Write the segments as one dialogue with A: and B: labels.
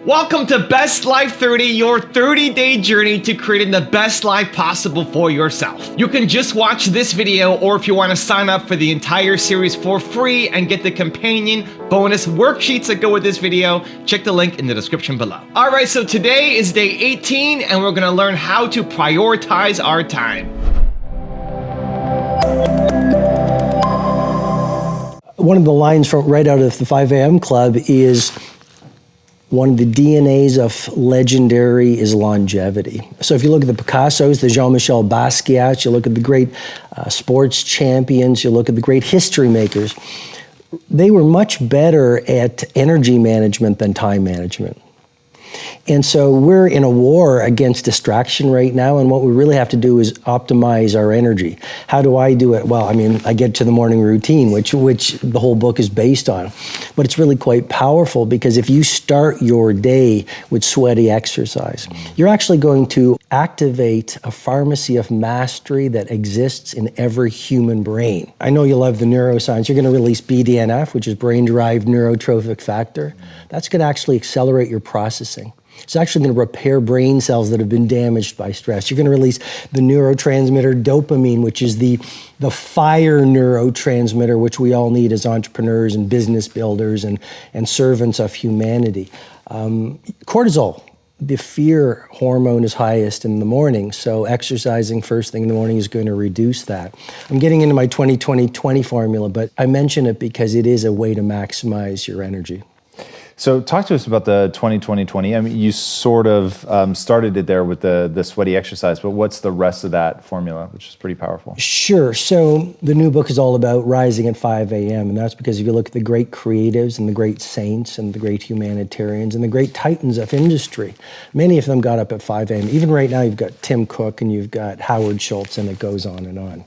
A: Welcome to Best Life 30, your 30-day journey to creating the best life possible for yourself. You can just watch this video, or if you want to sign up for the entire series for free and get the companion bonus worksheets that go with this video, check the link in the description below. All right, so today is day 18, and we're going to learn how to prioritize our time.
B: One of the lines from right out of the 5 a.m. Club is, one of the DNAs of legendary is longevity. So if you look at the Picassos, the Jean-Michel Basquiat, you look at the great sports champions, you look at the great history makers, they were much better at energy management than time management. And so we're in a war against distraction right now, and what we really have to do is optimize our energy. How do I do it? Well, I mean, I get to the morning routine, which the whole book is based on. But it's really quite powerful, because if you start your day with sweaty exercise, you're actually going to activate a pharmacy of mastery that exists in every human brain. I know you love the neuroscience. You're going to release BDNF, which is brain-derived neurotrophic factor. That's going to actually accelerate your processing. It's actually going to repair brain cells that have been damaged by stress. You're going to release the neurotransmitter dopamine, which is the fire neurotransmitter, which we all need as entrepreneurs and business builders and servants of humanity. Cortisol, the fear hormone, is highest in the morning, so exercising first thing in the morning is going to reduce that. I'm getting into my 20-20-20 formula, but I mention it because it is a way to maximize your energy.
C: So talk to us about the 20-20-20. I mean, you sort of started it there with the sweaty exercise, but what's the rest of that formula, which is pretty powerful? Sure.
B: So the new book is all about rising at 5 a.m., and that's because if you look at the great creatives and the great saints and the great humanitarians and the great titans of industry, many of them got up at 5 a.m. Even right now, you've got Tim Cook and you've got Howard Schultz, and it goes on and on.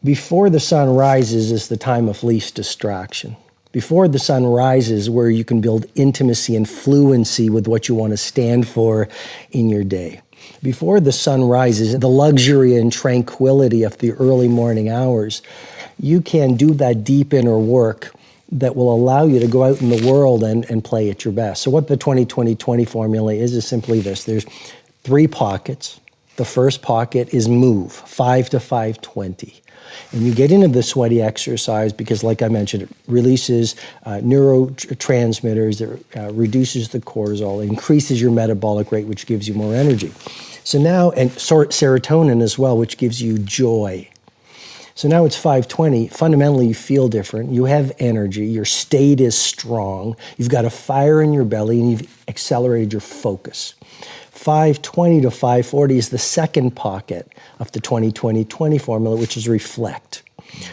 B: Before the sun rises is the time of least distraction. Before the sun rises, where you can build intimacy and fluency with what you want to stand for in your day. Before the sun rises, the luxury and tranquility of the early morning hours, you can do that deep inner work that will allow you to go out in the world and play at your best. So what the 20-20-20 formula is simply this. There's 3 pockets. The first pocket is move, 5 to 5:20. And you get into the sweaty exercise because, like I mentioned, it releases neurotransmitters, it reduces the cortisol, it increases your metabolic rate, which gives you more energy. So now, and serotonin as well, which gives you joy. So now it's 5:20. Fundamentally, you feel different. You have energy. Your state is strong. You've got a fire in your belly, and you've accelerated your focus. 5:20 to 5:40 is the second pocket of the 20-20-20 formula, which is reflect.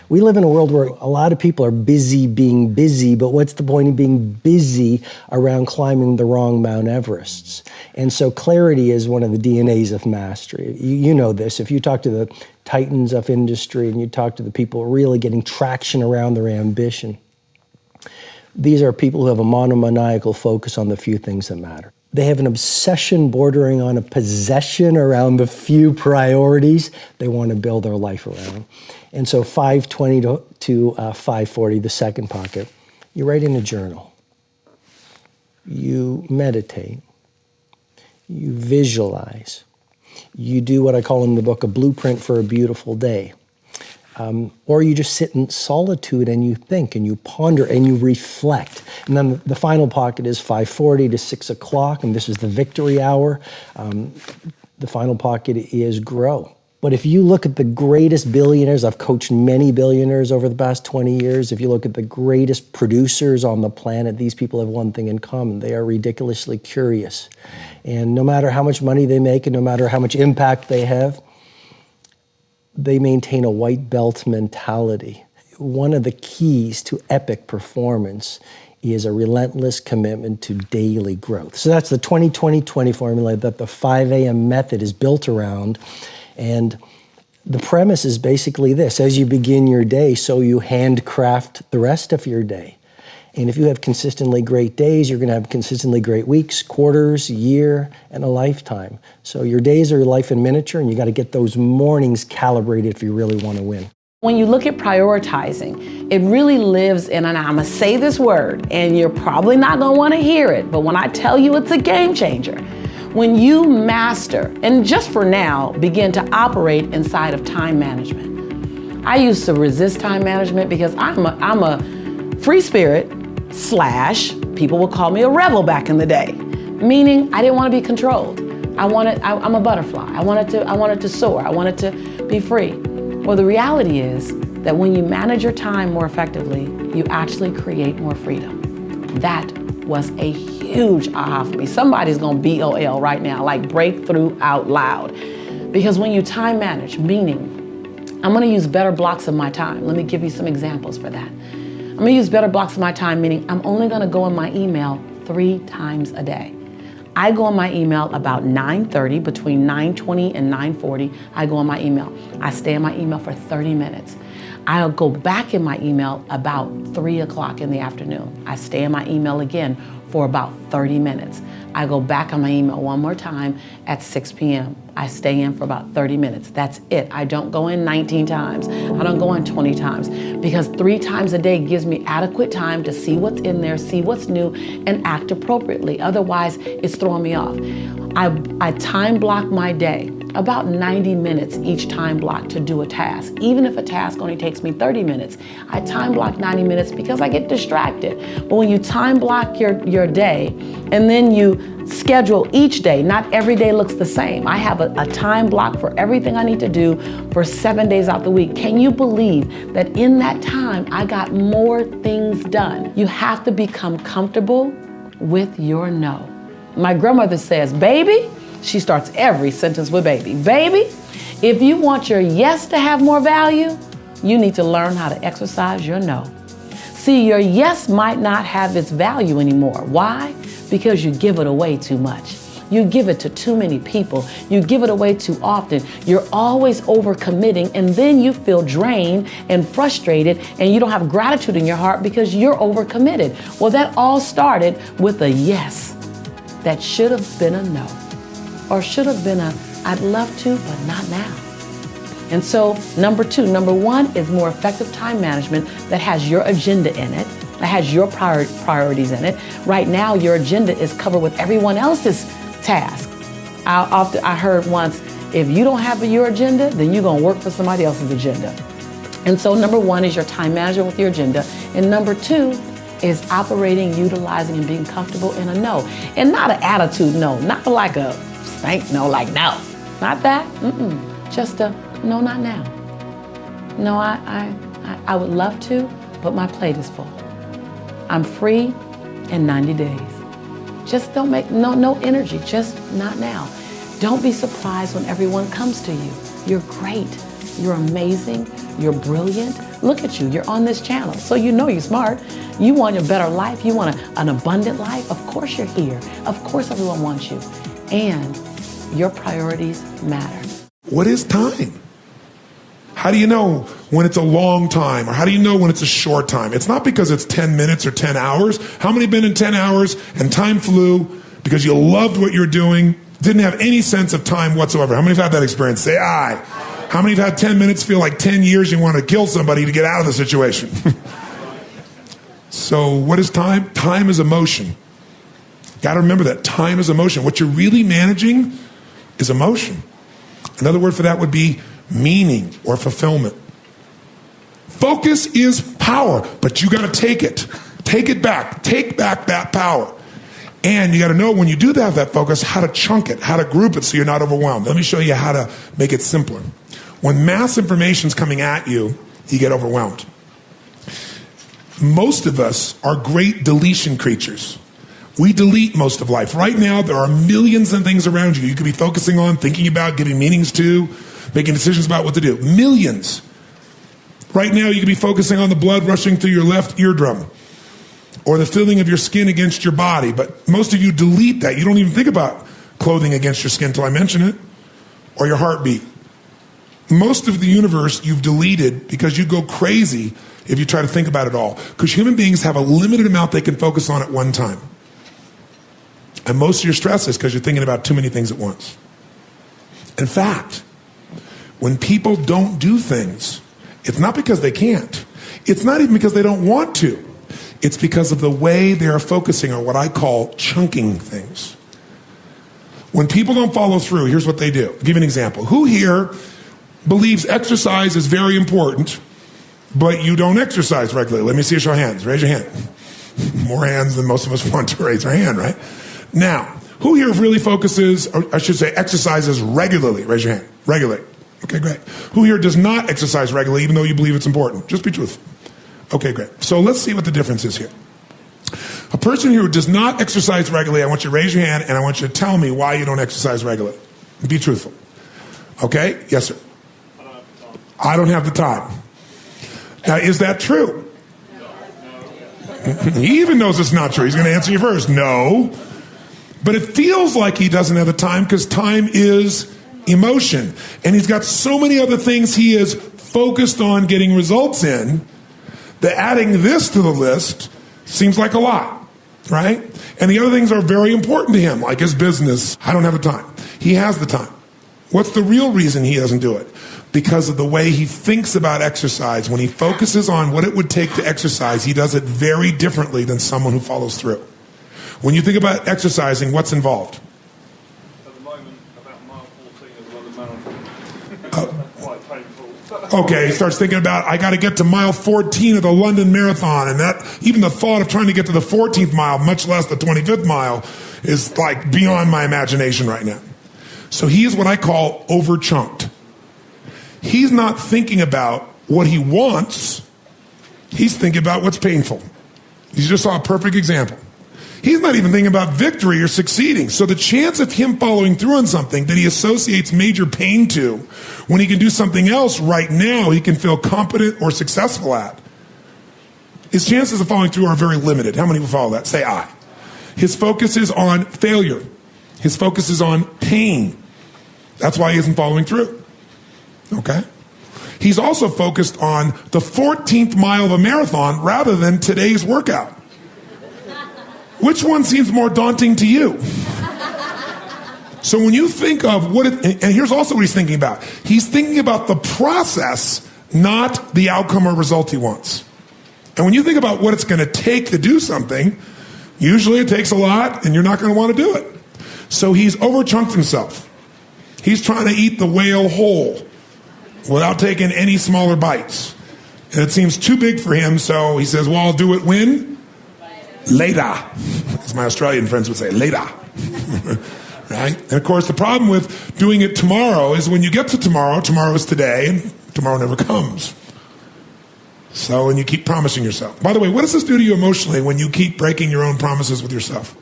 B: We live in a world where a lot of people are busy being busy, but what's the point of being busy around climbing the wrong Mount Everests? And so clarity is one of the DNAs of mastery. You know this. If you talk to the titans of industry and you talk to the people really getting traction around their ambition, these are people who have a monomaniacal focus on the few things that matter. They have an obsession bordering on a possession around the few priorities they want to build their life around. And so 5:20 to 5:40, the second pocket, you write in a journal. You meditate. You visualize. You do what I call in the book a blueprint for a beautiful day. Or you just sit in solitude and you think and you ponder and you reflect. And then the final pocket is 5:40 to 6 o'clock, and this is the victory hour. The final pocket is grow. But if you look at the greatest billionaires, I've coached many billionaires over the past 20 years. If you look at the greatest producers on the planet, these people have one thing in common. They are ridiculously curious. And no matter how much money they make and no matter how much impact they have, they maintain a white belt mentality. One of the keys to epic performance is a relentless commitment to daily growth. So that's the 20-20-20 formula that the 5 a.m. method is built around. And the premise is basically this: as you begin your day, so you handcraft the rest of your day. And if you have consistently great days, you're going to have consistently great weeks, quarters, year, and a lifetime. So your days are your life in miniature, and you got to get those mornings calibrated if you really want to win.
D: When you look at prioritizing, it really lives in, and I'm gonna say this word, and you're probably not gonna wanna hear it, but when I tell you it's a game changer, when you master, and just for now, begin to operate inside of time management. I used to resist time management because I'm a free spirit / people would call me a rebel back in the day, meaning I didn't want to be controlled. I'm a butterfly. I wanted to soar. I wanted to be free. Well, the reality is that when you manage your time more effectively, you actually create more freedom. That was a huge aha for me. Somebody's gonna BOL right now, like breakthrough out loud. Because when you time manage, meaning, I'm gonna use better blocks of my time. Let me give you some examples for that. I'm gonna use better blocks of my time, meaning I'm only gonna go in my email 3 times a day. I go on my email about 9:30, between 9:20 and 9:40, I go on my email. I stay in my email for 30 minutes. I'll go back in my email about 3 o'clock in the afternoon. I stay in my email again for about 30 minutes. I go back on my email one more time at 6 p.m. I stay in for about 30 minutes. That's it. I don't go in 19 times. I don't go in 20 times because 3 times a day gives me adequate time to see what's in there, see what's new, and act appropriately. Otherwise, it's throwing me off. I time block my day, about 90 minutes each time block to do a task. Even if a task only takes me 30 minutes, I time block 90 minutes because I get distracted. But when you time block your day and then you schedule each day, not every day looks the same. I have a time block for everything I need to do for 7 days out the week. Can you believe that in that time, I got more things done? You have to become comfortable with your no. My grandmother says, baby, she starts every sentence with baby. Baby, if you want your yes to have more value, you need to learn how to exercise your no. See, your yes might not have its value anymore. Why? Because you give it away too much. You give it to too many people. You give it away too often. You're always overcommitting, and then you feel drained and frustrated, and you don't have gratitude in your heart because you're overcommitted. Well, that all started with a yes that should have been a no, or should have been a I'd love to, but not now. And so number 1 is more effective time management that has your agenda in it, that has your priorities in it. Right now, your agenda is covered with everyone else's task. I heard once, if you don't have your agenda, then you're gonna work for somebody else's agenda. And so number 1 is your time management with your agenda. And number 2 is operating, utilizing, and being comfortable in a no. And not an attitude no, not like a stank no, like no. Not that, just a no, not now. No, I would love to, but my plate is full. I'm free in 90 days. Just don't make, no energy, just not now. Don't be surprised when everyone comes to you. You're great, you're amazing, you're brilliant. Look at you, you're on this channel, so you know you're smart. You want a better life, you want an abundant life, of course you're here. Of course everyone wants you. And your priorities matter.
E: What is time? How do you know when it's a long time, or how do you know when it's a short time? It's not because it's 10 minutes or 10 hours. How many have been in 10 hours and time flew because you loved what you're doing, didn't have any sense of time whatsoever? How many have had that experience? Say aye. How many have had 10 minutes feel like 10 years you want to kill somebody to get out of the situation? So what is time? Time is emotion. Got to remember that. Time is emotion. What you're really managing is emotion. Another word for that would be meaning or fulfillment. Focus is power, but you got to take it. Take it back. Take back that power. And you got to know when you do have that focus, how to chunk it, how to group it so you're not overwhelmed. Let me show you how to make it simpler. When mass information is coming at you, you get overwhelmed. Most of us are great deletion creatures. We delete most of life. Right now, there are millions of things around you could be focusing on, thinking about, giving meanings to, making decisions about what to do. Millions. Right now, you could be focusing on the blood rushing through your left eardrum or the feeling of your skin against your body. But most of you delete that. You don't even think about clothing against your skin until I mention it, or your heartbeat. Most of the universe you've deleted because you go crazy if you try to think about it all. Because human beings have a limited amount they can focus on at one time. And most of your stress is because you're thinking about too many things at once. In fact, when people don't do things It's not because they can't. It's not even because they don't want to. It's because of the way they are focusing on what I call chunking things. When people don't follow through, here's what they do. I'll give you an example. Who here believes exercise is very important, but you don't exercise regularly? Let me see a show of hands. Raise your hand. More hands than most of us want to raise our hand, right? Now, who here really focuses, or I should say exercises regularly? Raise your hand. Regularly. Okay, great. Who here does not exercise regularly even though you believe it's important? Just be truthful. Okay, great. So let's see what the difference is here. A person here who does not exercise regularly, I want you to raise your hand and I want you to tell me why you don't exercise regularly. Be truthful. Okay? Yes, sir. I don't have the time. Now, is that true? He even knows it's not true. He's going to answer you first. No. But it feels like he doesn't have the time because time is emotion. And he's got so many other things he is focused on getting results in that adding this to the list seems like a lot, right? And the other things are very important to him, like his business. I don't have the time. He has the time. What's the real reason he doesn't do it? Because of the way he thinks about exercise. When he focuses on what it would take to exercise, he does it very differently than someone who follows through. When you think about exercising, what's involved?
F: At the moment, about mile 14 is the London Marathon. Quite painful.
E: Okay, he starts thinking about, I got to get to mile 14 of the London Marathon, and that even the thought of trying to get to the 14th mile, much less the 25th mile, is like beyond my imagination right now. So he is what I call over-chunked. He's not thinking about what he wants. He's thinking about what's painful. You just saw a perfect example. He's not even thinking about victory or succeeding. So the chance of him following through on something that he associates major pain to, when he can do something else right now he can feel competent or successful at, his chances of following through are very limited. How many will follow that? Say I. His focus is on failure. His focus is on pain. That's why he isn't following through. Okay? He's also focused on the 14th mile of a marathon rather than today's workout. Which one seems more daunting to you? So when you think of what it, and here's also what he's thinking about. He's thinking about the process, not the outcome or result he wants. And when you think about what it's going to take to do something, usually it takes a lot and you're not going to want to do it. So he's overchunked himself. He's trying to eat the whale whole without taking any smaller bites. And it seems too big for him, so he says, well, I'll do it when? Later. As my Australian friends would say, later. Right? And of course, the problem with doing it tomorrow is when you get to tomorrow, tomorrow is today, and tomorrow never comes. So, and you keep promising yourself. By the way, what does this do to you emotionally when you keep breaking your own promises with yourself?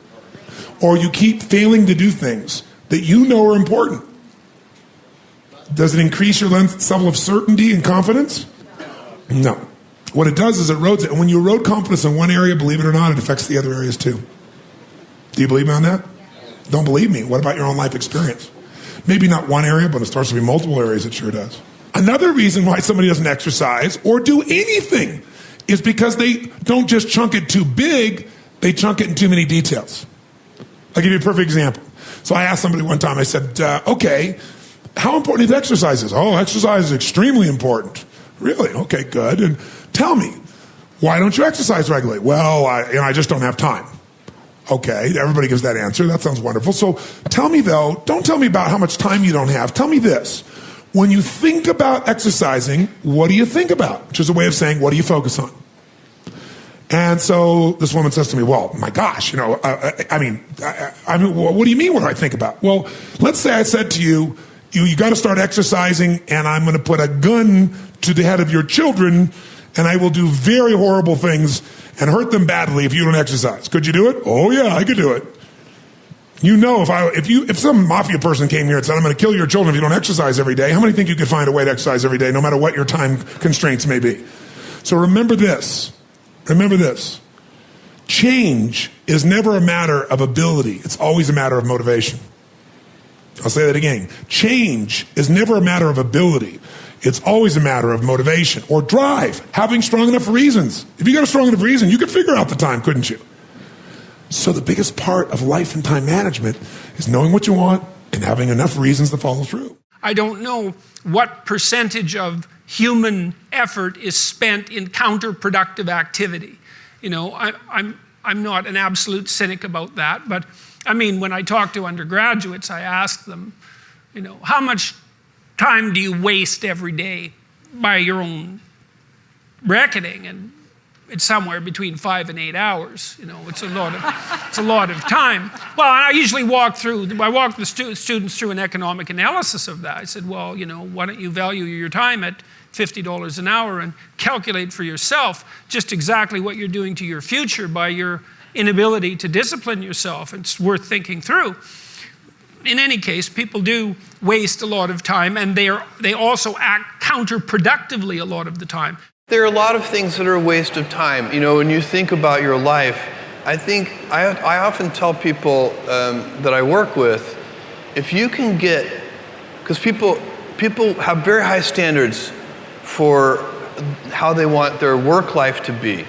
E: Or you keep failing to do things that you know are important? Does it increase your level of certainty and confidence? No. What it does is it erodes it. And when you erode confidence in one area, believe it or not, it affects the other areas too. Do you believe me on that? Don't believe me. What about your own life experience? Maybe not one area, but it starts to be multiple areas. It sure does. Another reason why somebody doesn't exercise or do anything is because they don't just chunk it too big, they chunk it in too many details. I'll give you a perfect example. So I asked somebody one time, I said, okay, how important is exercise? Oh, exercise is extremely important. Really? Okay, good. And tell me, why don't you exercise regularly? Well, I just don't have time. Okay, everybody gives that answer. That sounds wonderful. So tell me, though, don't tell me about how much time you don't have. Tell me this. When you think about exercising, what do you think about? Which is a way of saying, what do you focus on? And so this woman says to me, well, my gosh, I mean, what do you mean what do I think about? Well, let's say I said to you, you got to start exercising, and I'm going to put a gun to the head of your children, and I will do very horrible things and hurt them badly if you don't exercise. Could you do it? Oh yeah, I could do it. You know, if some mafia person came here and said, I'm going to kill your children if you don't exercise every day, how many think you could find a way to exercise every day, no matter what your time constraints may be? So remember this. Remember this. Change is never a matter of ability. It's always a matter of motivation. I'll say that again. Change is never a matter of ability. It's always a matter of motivation or drive, having strong enough reasons. If you got a strong enough reason, you could figure out the time, couldn't you? So the biggest part of life and time management is knowing what you want and having enough reasons to follow through.
G: I don't know what percentage of human effort is spent in counterproductive activity. You know, I'm not an absolute cynic about that, but I mean, when I talk to undergraduates, I ask them, you know, how much time do you waste every day by your own reckoning? And it's somewhere between 5 and 8 hours. You know, it's a lot of time. Well, and I usually walk the students through an economic analysis of that. I said, well, you know, why don't you value your time at $50 an hour and calculate for yourself just exactly what you're doing to your future by your inability to discipline yourself. It's worth thinking through. In any case, people do waste a lot of time, and they also act counterproductively a lot of the time.
H: There are a lot of things that are a waste of time. You know, when you think about your life, I think I often tell people that I work with, if you can get, because people have very high standards for how they want their work life to be,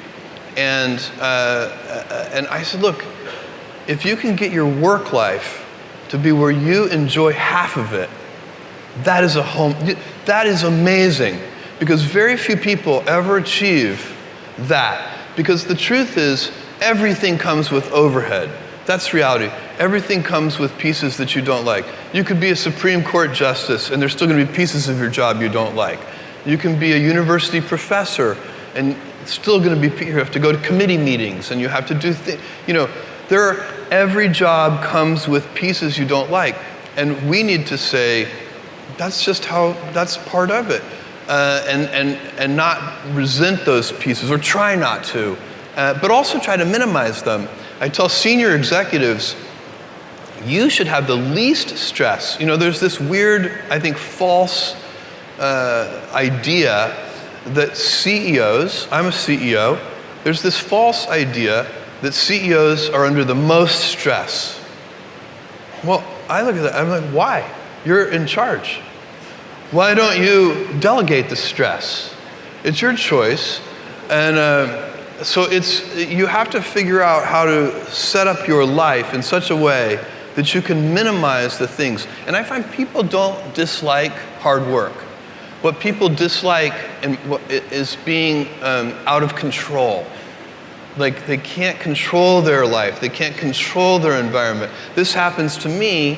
H: and I said, look, if you can get your work life to be where you enjoy half of it, that is amazing. Because very few people ever achieve that. Because the truth is, everything comes with overhead. That's reality. Everything comes with pieces that you don't like. You could be a Supreme Court justice, and there's still going to be pieces of your job you don't like. You can be a university professor, and it's still going to be, you have to go to committee meetings, and you have to do things. You know, every job comes with pieces you don't like. And we need to say, that's part of it. And not resent those pieces, or try not to, but also try to minimize them. I tell senior executives, you should have the least stress. You know, there's this weird, I think, false idea that CEOs, I'm a CEO, there's this false idea that CEOs are under the most stress. Well, I look at that, I'm like, why? You're in charge. Why don't you delegate the stress? It's your choice. And so you have to figure out how to set up your life in such a way that you can minimize the things. And I find people don't dislike hard work. What people dislike is being out of control. Like, they can't control their life. They can't control their environment. This happens to me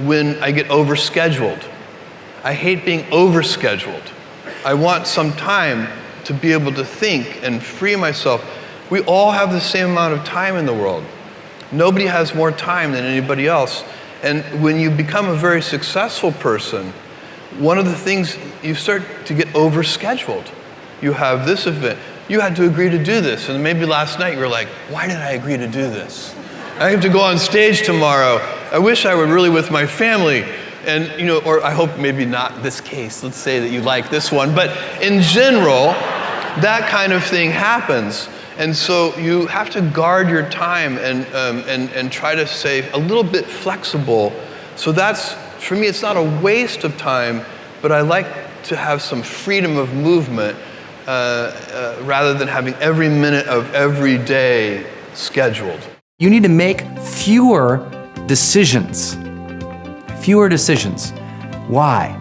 H: when I get overscheduled. I hate being overscheduled. I want some time to be able to think and free myself. We all have the same amount of time in the world. Nobody has more time than anybody else. And when you become a very successful person, one of the things, you start to get overscheduled. You have this event. You had to agree to do this. And maybe last night you were like, why did I agree to do this? I have to go on stage tomorrow. I wish I were really with my family. And, you know, or I hope maybe not this case. Let's say that you like this one. But in general, that kind of thing happens. And so you have to guard your time and try to stay a little bit flexible. So that's, for me, it's not a waste of time, but I like to have some freedom of movement rather than having every minute of every day scheduled.
I: You need to make fewer decisions. Fewer decisions. Why?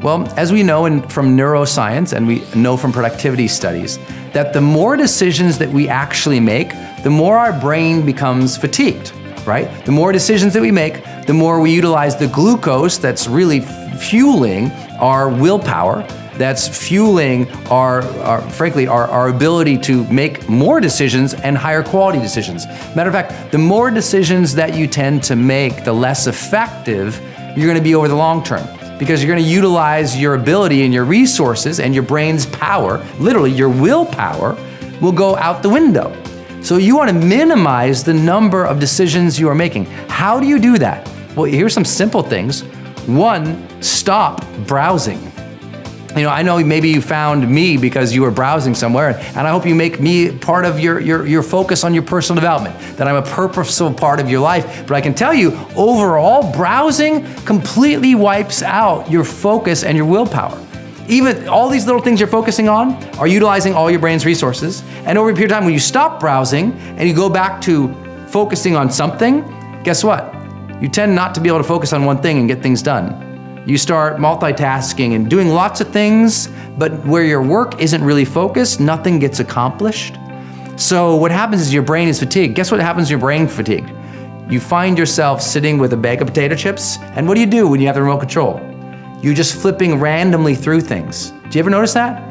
I: Well, as we know from neuroscience, and we know from productivity studies, that the more decisions that we actually make, the more our brain becomes fatigued, right? The more decisions that we make, the more we utilize the glucose that's really fueling our willpower, that's fueling our ability to make more decisions and higher quality decisions. Matter of fact, the more decisions that you tend to make, the less effective you're going to be over the long term, because you're going to utilize your ability and your resources and your brain's power, literally your willpower, will go out the window. So you want to minimize the number of decisions you are making. How do you do that? Well, here's some simple things. One, stop browsing. You know, I know maybe you found me because you were browsing somewhere, and I hope you make me part of your focus on your personal development, that I'm a purposeful part of your life. But I can tell you, overall, browsing completely wipes out your focus and your willpower. Even all these little things you're focusing on are utilizing all your brain's resources. And over a period of time, when you stop browsing and you go back to focusing on something, guess what? You tend not to be able to focus on one thing and get things done. You start multitasking and doing lots of things, but where your work isn't really focused, nothing gets accomplished. So what happens is your brain is fatigued. Guess what happens when your brain is fatigued? You find yourself sitting with a bag of potato chips, and what do when you have the remote control? You're just flipping randomly through things. Do you ever notice that?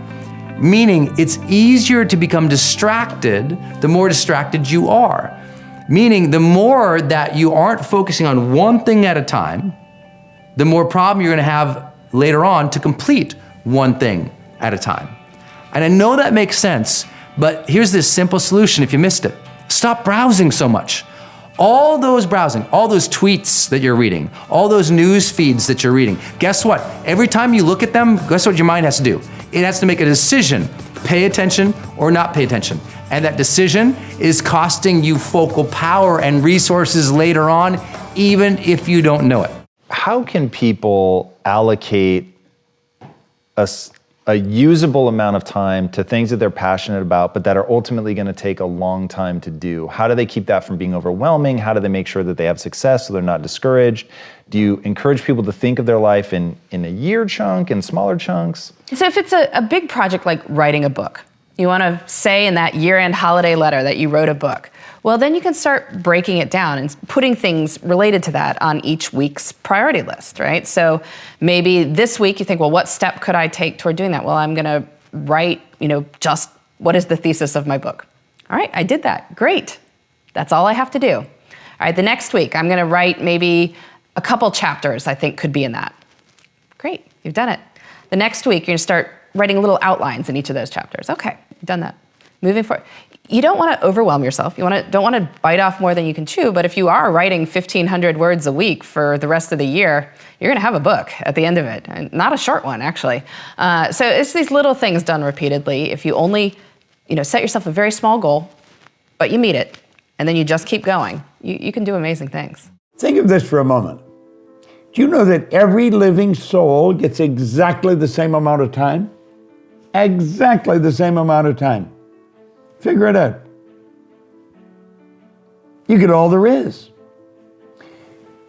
I: Meaning it's easier to become distracted the more distracted you are. Meaning the more that you aren't focusing on one thing at a time, the more problem you're gonna have later on to complete one thing at a time. And I know that makes sense, but here's this simple solution if you missed it. Stop browsing so much. All those browsing, all those tweets that you're reading, all those news feeds that you're reading, guess what? Every time you look at them, guess what your mind has to do? It has to make a decision, pay attention or not pay attention. And that decision is costing you focal power and resources later on, even if you don't know it.
C: How can people allocate a usable amount of time to things that they're passionate about, but that are ultimately going to take a long time to do? How do they keep that from being overwhelming? How do they make sure that they have success so they're not discouraged? Do you encourage people to think of their life in a year chunk, in smaller chunks?
J: So if it's a big project like writing a book, you want to say in that year-end holiday letter that you wrote a book, well, then you can start breaking it down and putting things related to that on each week's priority list, right? So maybe this week you think, well, what step could I take toward doing that? Well, I'm going to write, just what is the thesis of my book? All right, I did that. Great. That's all I have to do. All right, the next week I'm going to write maybe a couple chapters I think could be in that. Great, you've done it. The next week you're going to start writing little outlines in each of those chapters. Okay, you've done that. Moving forward. You don't want to overwhelm yourself. You don't want to bite off more than you can chew, but if you are writing 1,500 words a week for the rest of the year, you're going to have a book at the end of it. And not a short one, actually. So it's these little things done repeatedly. If you only set yourself a very small goal, but you meet it, and then you just keep going, you can do amazing things.
K: Think of this for a moment. Do you know that every living soul gets exactly the same amount of time? Exactly the same amount of time. Figure it out. You get all there is.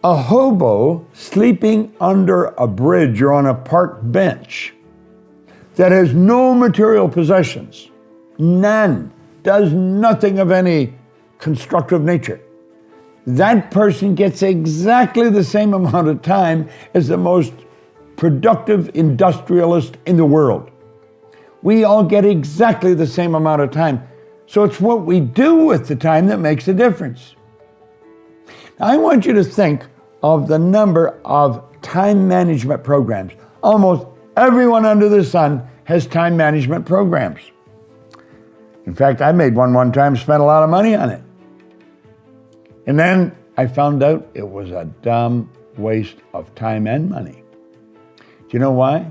K: A hobo sleeping under a bridge or on a park bench that has no material possessions, none, does nothing of any constructive nature. That person gets exactly the same amount of time as the most productive industrialist in the world. We all get exactly the same amount of time. So it's what we do with the time that makes a difference. Now, I want you to think of the number of time management programs. Almost everyone under the sun has time management programs. In fact, I made one time, spent a lot of money on it. And then I found out it was a dumb waste of time and money. Do you know why?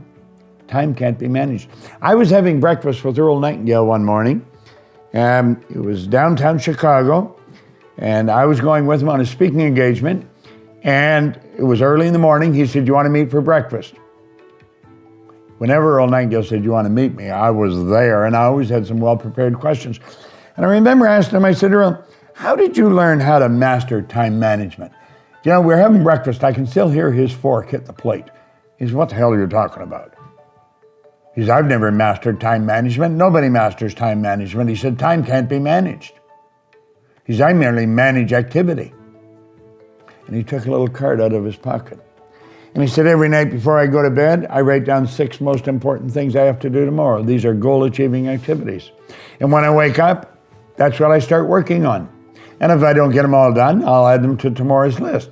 K: Time can't be managed. I was having breakfast with Earl Nightingale one morning. It was downtown Chicago, and I was going with him on a speaking engagement, and it was early in the morning. He said, "Do you want to meet for breakfast?" Whenever Earl Nightingale said, "Do you want to meet me?" I was there, and I always had some well-prepared questions. And I remember asking him, I said, "Earl, how did you learn how to master time management?" We're having breakfast. I can still hear his fork hit the plate. He said, "What the hell are you talking about?" He said, "I've never mastered time management. Nobody masters time management." He said, "Time can't be managed." He said, "I merely manage activity." And he took a little card out of his pocket. And he said, "Every night before I go to bed, I write down 6 most important things I have to do tomorrow. These are goal-achieving activities. And when I wake up, that's what I start working on. And if I don't get them all done, I'll add them to tomorrow's list."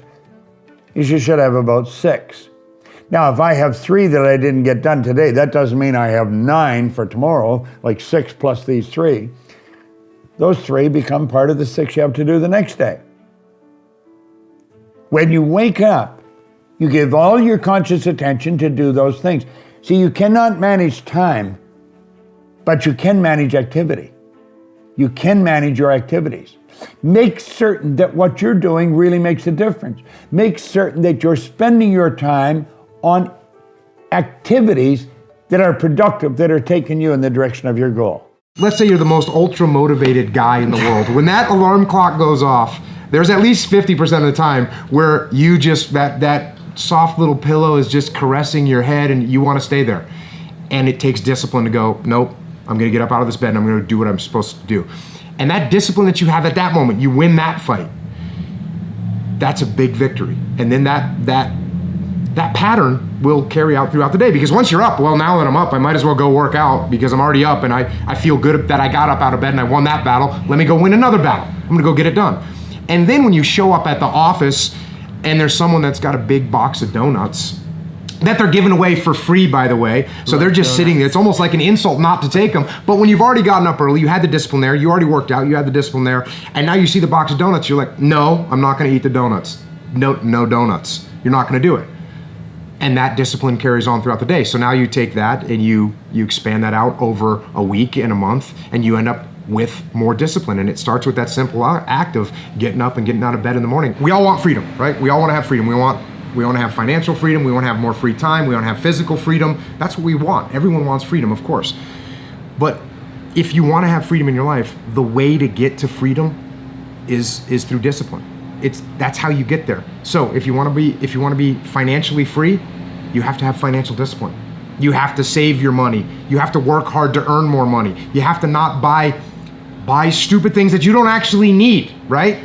K: You should have about 6. Now, if I have 3 that I didn't get done today, that doesn't mean I have 9 for tomorrow, like 6 plus these 3. Those 3 become part of the 6 you have to do the next day. When you wake up, you give all your conscious attention to do those things. See, you cannot manage time, but you can manage activity. You can manage your activities. Make certain that what you're doing really makes a difference. Make certain that you're spending your time on activities that are productive, that are taking you in the direction of your goal.
L: Let's say you're the most ultra-motivated guy in the world. When that alarm clock goes off, there's at least 50% of the time where you just, that soft little pillow is just caressing your head and you want to stay there. And it takes discipline to go, nope, I'm going to get up out of this bed and I'm going to do what I'm supposed to do. And that discipline that you have at that moment, you win that fight. That's a big victory. And then that pattern will carry out throughout the day, because once you're up, well, now that I'm up, I might as well go work out because I'm already up and I feel good that I got up out of bed and I won that battle. Let me go win another battle. I'm going to go get it done. And then when you show up at the office and there's someone that's got a big box of donuts that they're giving away for free, by the way. So they're just sitting there. It's almost like an insult not to take them. But when you've already gotten up early, you had the discipline there, you already worked out, you had the discipline there, and now you see the box of donuts, you're like, no, I'm not gonna eat the donuts. No donuts. You're not gonna do it. And that discipline carries on throughout the day. So now you take that and you expand that out over a week and a month, and you end up with more discipline. And it starts with that simple act of getting up and getting out of bed in the morning. We all want freedom, right? We all wanna have freedom. We want to have financial freedom, we want to have more free time, we want to have physical freedom. That's what we want. Everyone wants freedom, of course. But if you want to have freedom in your life, the way to get to freedom is through discipline. That's how you get there. So if you want to be financially free, you have to have financial discipline. You have to save your money. You have to work hard to earn more money. You have to not buy stupid things that you don't actually need, right?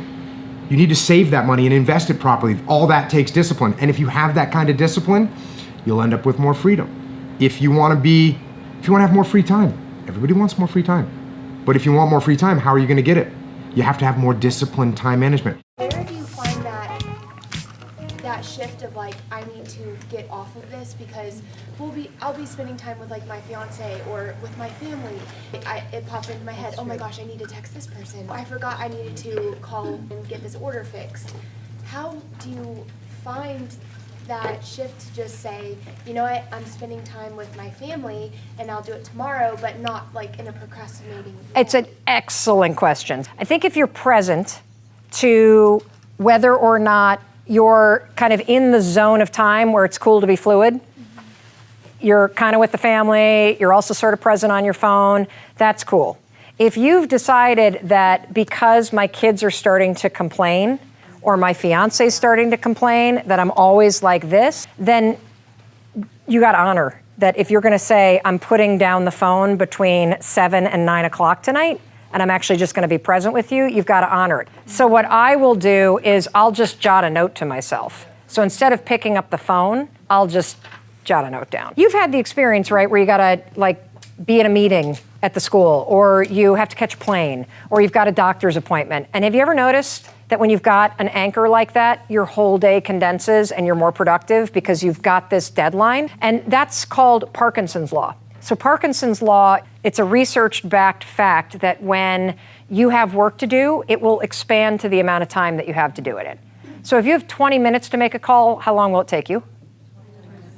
L: You need to save that money and invest it properly. All that takes discipline. And if you have that kind of discipline, you'll end up with more freedom. If you want to have more free time, everybody wants more free time. But if you want more free time, how are you going to get it? You have to have more disciplined time management.
M: Where do you find that shift of like, I need to get off of this because I'll be spending time with like my fiance or with my family. It pops into my head, oh my gosh, I need to text this person. I forgot I needed to call and get this order fixed. How do you find that shift to just say, you know what, I'm spending time with my family and I'll do it tomorrow, but not like in a procrastinating way?
N: It's an excellent question. I think if you're present to whether or not you're kind of in the zone of time where it's cool to be fluid, you're kind of with the family, you're also sort of present on your phone, that's cool. If you've decided that because my kids are starting to complain or my fiance's starting to complain that I'm always like this, then you got to honor that if you're going to say I'm putting down the phone between 7 and 9 o'clock tonight and I'm actually just going to be present with you, you've got to honor it. So what I will do is I'll just jot a note to myself. So instead of picking up the phone, I'll just jot a note down. You've had the experience, right, where you gotta like be at a meeting at the school, or you have to catch a plane, or you've got a doctor's appointment. And have you ever noticed that when you've got an anchor like that, your whole day condenses and you're more productive because you've got this deadline? And that's called Parkinson's law. So Parkinson's law, it's a research-backed fact that when you have work to do, it will expand to the amount of time that you have to do it in. So if you have 20 minutes to make a call, how long will it take you?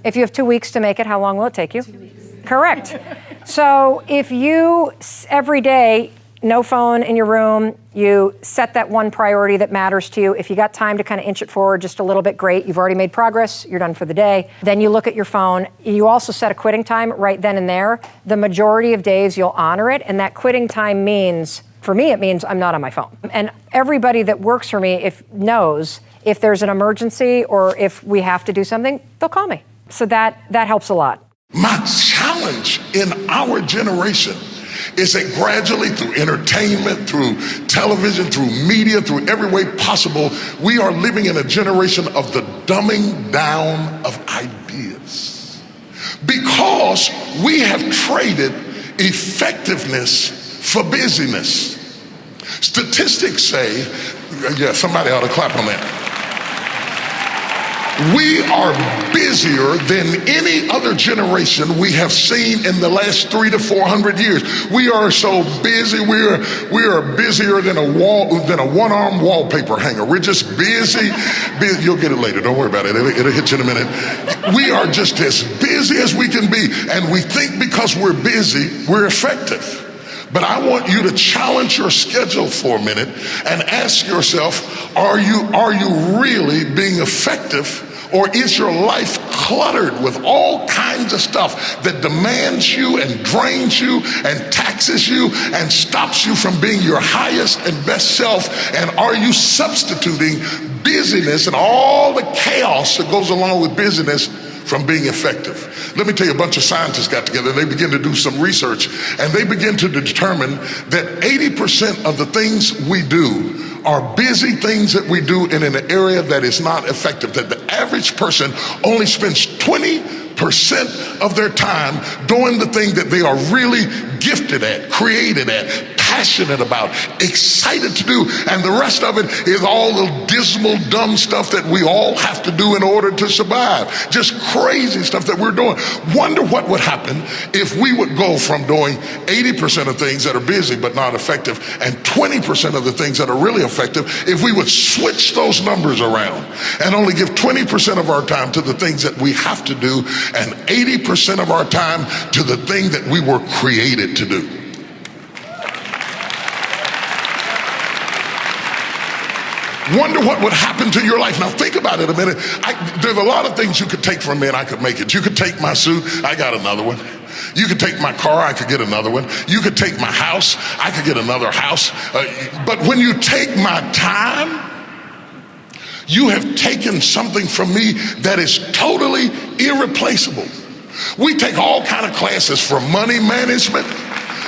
N: If you have 2 weeks to make it, how long will it take you? 2 weeks. Correct. So if you, every day, no phone in your room, you set that one priority that matters to you. If you got time to kind of inch it forward just a little bit, great. You've already made progress. You're done for the day. Then you look at your phone. You also set a quitting time right then and there. The majority of days you'll honor it. And that quitting time means, for me, it means I'm not on my phone. And everybody that works for me knows if there's an emergency or if we have to do something, they'll call me. So that helps a lot.
O: My challenge in our generation is that gradually through entertainment, through television, through media, through every way possible, we are living in a generation of the dumbing down of ideas. Because we have traded effectiveness for busyness. Statistics say, yeah, somebody ought to clap on that. We are busier than any other generation we have seen in the last 300 to 400 years. We are so busy. We are busier than a one-arm wallpaper hanger. We're just busy. You'll get it later. Don't worry about it. It'll hit you in a minute. We are just as busy as we can be, and we think because we're busy, we're effective. But I want you to challenge your schedule for a minute and ask yourself, are you really being effective? Or is your life cluttered with all kinds of stuff that demands you and drains you and taxes you and stops you from being your highest and best self? And are you substituting busyness and all the chaos that goes along with busyness from being effective. Let me tell you, a bunch of scientists got together and they began to do some research, and they began to determine that 80% of the things we do are busy things that we do in an area that is not effective, that the average person only spends 20% of their time doing the thing that they are really gifted at, created at, passionate about, excited to do, and the rest of it is all the dismal, dumb stuff that we all have to do in order to survive. Just crazy stuff that we're doing. Wonder what would happen if we would go from doing 80% of things that are busy but not effective and 20% of the things that are really effective if we would switch those numbers around and only give 20% of our time to the things that we have to do and 80% of our time to the thing that we were created to do. Wonder what would happen to your life. Now think about it a minute. There's a lot of things you could take from me and I could make it. You could take my suit, I got another one. You could take my car, I could get another one. You could take my house, I could get another house. But when you take my time, you have taken something from me that is totally irreplaceable. We take all kind of classes from money management.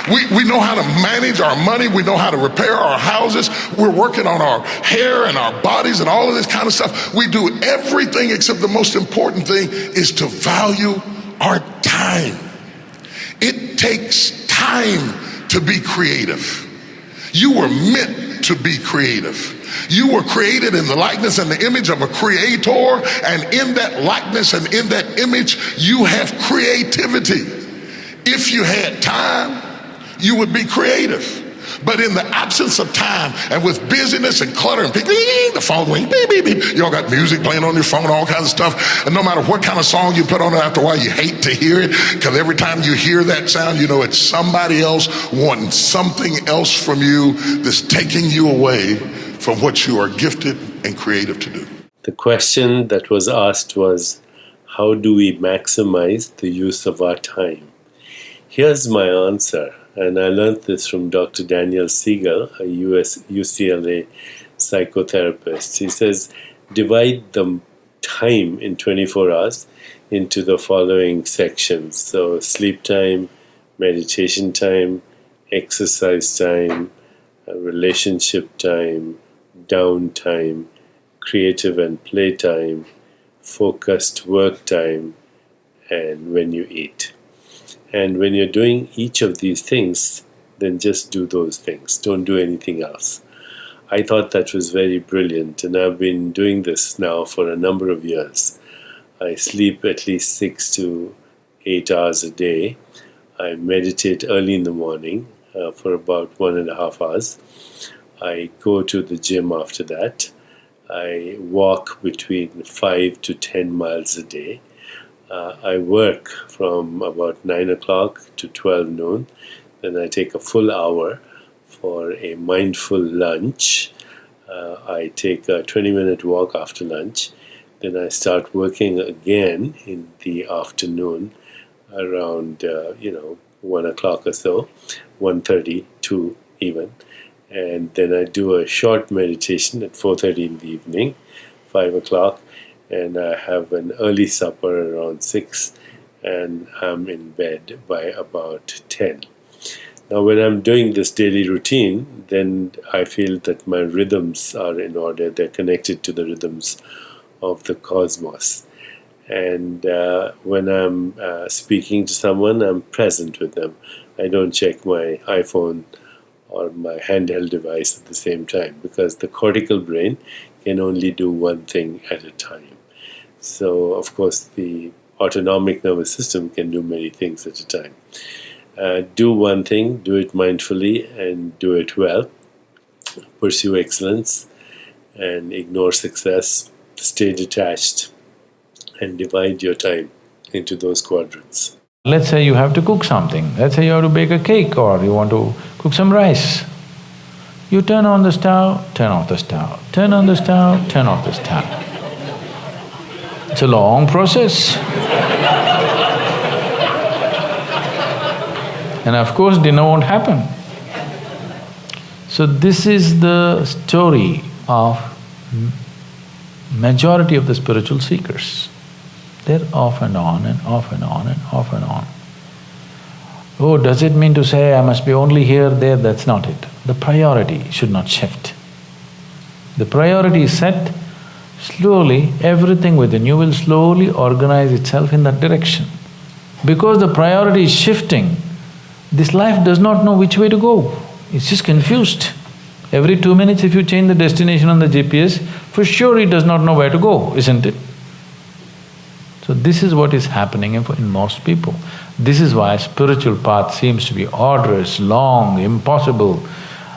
O: We know how to manage our money. We know how to repair our houses. We're working on our hair and our bodies and all of this kind of stuff. We do everything except the most important thing is to value our time. It takes time to be creative. You were meant to be creative. You were created in the likeness and the image of a creator, and in that likeness and in that image, you have creativity. If you had time, you would be creative. But in the absence of time and with busyness and clutter and the phone going beep, beep, beep, you all got music playing on your phone, all kinds of stuff. And no matter what kind of song you put on it, after a while you hate to hear it, because every time you hear that sound, you know it's somebody else wanting something else from you that's taking you away from what you are gifted and creative to do.
P: The question that was asked was, how do we maximize the use of our time? Here's my answer. And I learned this from Dr. Daniel Siegel, a UCLA psychotherapist. He says, divide the time in 24 hours into the following sections. So sleep time, meditation time, exercise time, relationship time, downtime, creative and play time, focused work time, and when you eat. And when you're doing each of these things, then just do those things. Don't do anything else. I thought that was very brilliant, and I've been doing this now for a number of years. I sleep at least 6 to 8 hours a day. I meditate early in the morning for about 1.5 hours. I go to the gym after that. I walk between 5 to 10 miles a day. I work from about 9 o'clock to 12 noon. Then I take a full hour for a mindful lunch. I take a 20-minute walk after lunch. Then I start working again in the afternoon around 1 o'clock or so, 1:30, 2 even. And then I do a short meditation at 4:30 in the evening, 5 o'clock. And I have an early supper around 6, and I'm in bed by about 10. Now, when I'm doing this daily routine, then I feel that my rhythms are in order. They're connected to the rhythms of the cosmos. And when I'm speaking to someone, I'm present with them. I don't check my iPhone or my handheld device at the same time, because the cortical brain can only do one thing at a time. So, of course, the autonomic nervous system can do many things at a time. Do one thing, do it mindfully, and do it well. Pursue excellence and ignore success. Stay detached and divide your time into those quadrants.
Q: Let's say you have to cook something. Let's say you have to bake a cake, or you want to cook some rice. You turn on the stove, turn off the stove, turn on the stove, turn off the stove. It's a long process. And of course, dinner won't happen. So this is the story of Majority of the spiritual seekers, they're off and on and off and on and off and on. Oh, does it mean to say I must be only here, there? That's not it. The priority should not shift. The priority is set, slowly everything within you will slowly organize itself in that direction. Because the priority is shifting, this life does not know which way to go, it's just confused. Every 2 minutes if you change the destination on the GPS, for sure it does not know where to go, isn't it? So this is what is happening in most people. This is why spiritual path seems to be arduous, long, impossible,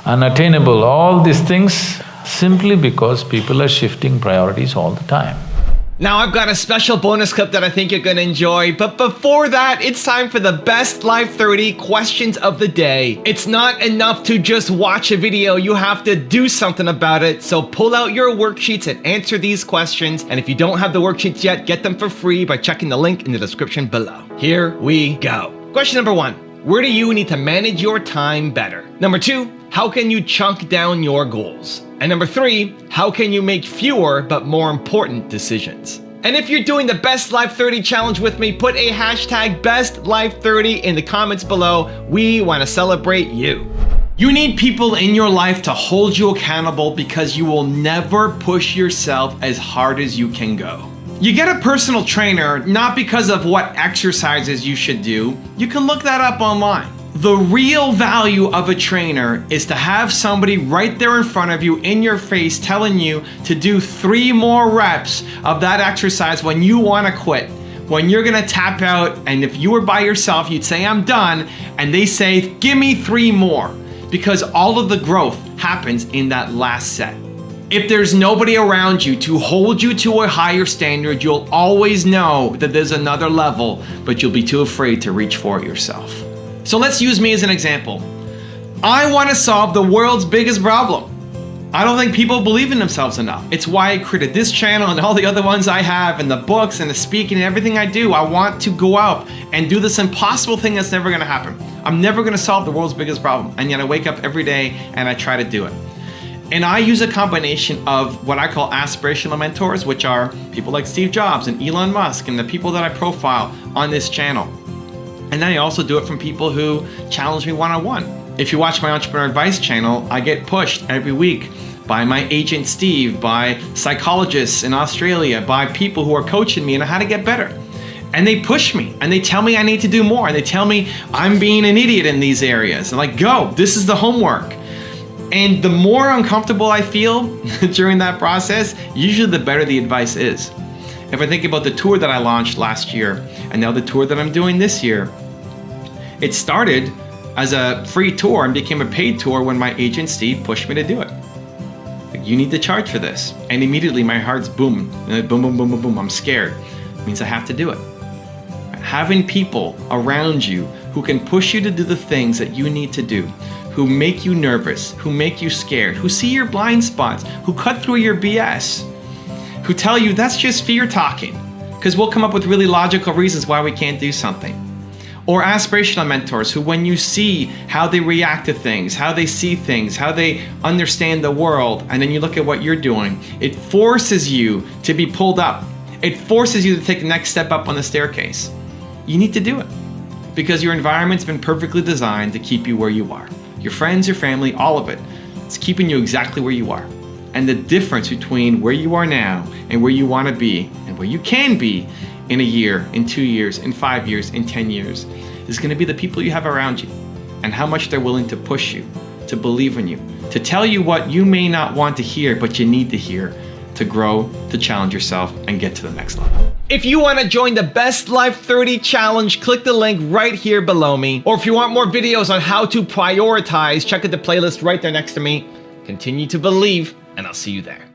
Q: unattainable, all these things, simply because people are shifting priorities all the time.
A: Now I've got a special bonus clip that I think you're gonna enjoy, but before that, it's time for the best Life 30 questions of the day. It's not enough to just watch a video, you have to do something about it, so pull out your worksheets and answer these questions, and if you don't have the worksheets yet, get them for free by checking the link in the description below. Here we go. Question number 1, where do you need to manage your time better? Number 2, how can you chunk down your goals? And number 3, how can you make fewer but more important decisions? And if you're doing the Best Life 30 challenge with me, put a hashtag BestLife30 in the comments below. We want to celebrate you. You need people in your life to hold you accountable because you will never push yourself as hard as you can go. You get a personal trainer not because of what exercises you should do. You can look that up online. The real value of a trainer is to have somebody right there in front of you, in your face, telling you to do 3 more reps of that exercise when you want to quit, when you're gonna tap out, and if you were by yourself, you'd say, I'm done, and they say, give me 3 more, because all of the growth happens in that last set. If there's nobody around you to hold you to a higher standard, you'll always know that there's another level, but you'll be too afraid to reach for it yourself. So let's use me as an example. I want to solve the world's biggest problem. I don't think people believe in themselves enough. It's why I created this channel and all the other ones I have, and the books and the speaking and everything I do. I want to go out and do this impossible thing that's never gonna happen. I'm never gonna solve the world's biggest problem, and yet I wake up every day and I try to do it. And I use a combination of what I call aspirational mentors, which are people like Steve Jobs and Elon Musk and the people that I profile on this channel. And then I also do it from people who challenge me one-on-one. If you watch my Entrepreneur Advice channel, I get pushed every week by my agent Steve, by psychologists in Australia, by people who are coaching me on how to get better. And they push me and they tell me I need to do more, and they tell me I'm being an idiot in these areas. And like, go, this is the homework. And the more uncomfortable I feel during that process, usually the better the advice is. If I think about the tour that I launched last year, and now the tour that I'm doing this year, it started as a free tour and became a paid tour when my agent Steve pushed me to do it. Like, you need to charge for this. And immediately my heart's booming. Boom, boom, boom, boom, boom. I'm scared. It means I have to do it. Having people around you who can push you to do the things that you need to do, who make you nervous, who make you scared, who see your blind spots, who cut through your BS, who tell you that's just fear talking, because we'll come up with really logical reasons why we can't do something. Or aspirational mentors who, when you see how they react to things, how they see things, how they understand the world, and then you look at what you're doing, it forces you to be pulled up. It forces you to take the next step up on the staircase. You need to do it because your environment's been perfectly designed to keep you where you are. Your friends, your family, all of it. It's keeping you exactly where you are. And the difference between where you are now and where you want to be and where you can be in a year, in 2 years, in 5 years, in 10 years is going to be the people you have around you and how much they're willing to push you, to believe in you, to tell you what you may not want to hear, but you need to hear to grow, to challenge yourself and get to the next level. If you want to join the Best Life 30 challenge, click the link right here below me. Or if you want more videos on how to prioritize, check out the playlist right there next to me. Continue to believe, and I'll see you there.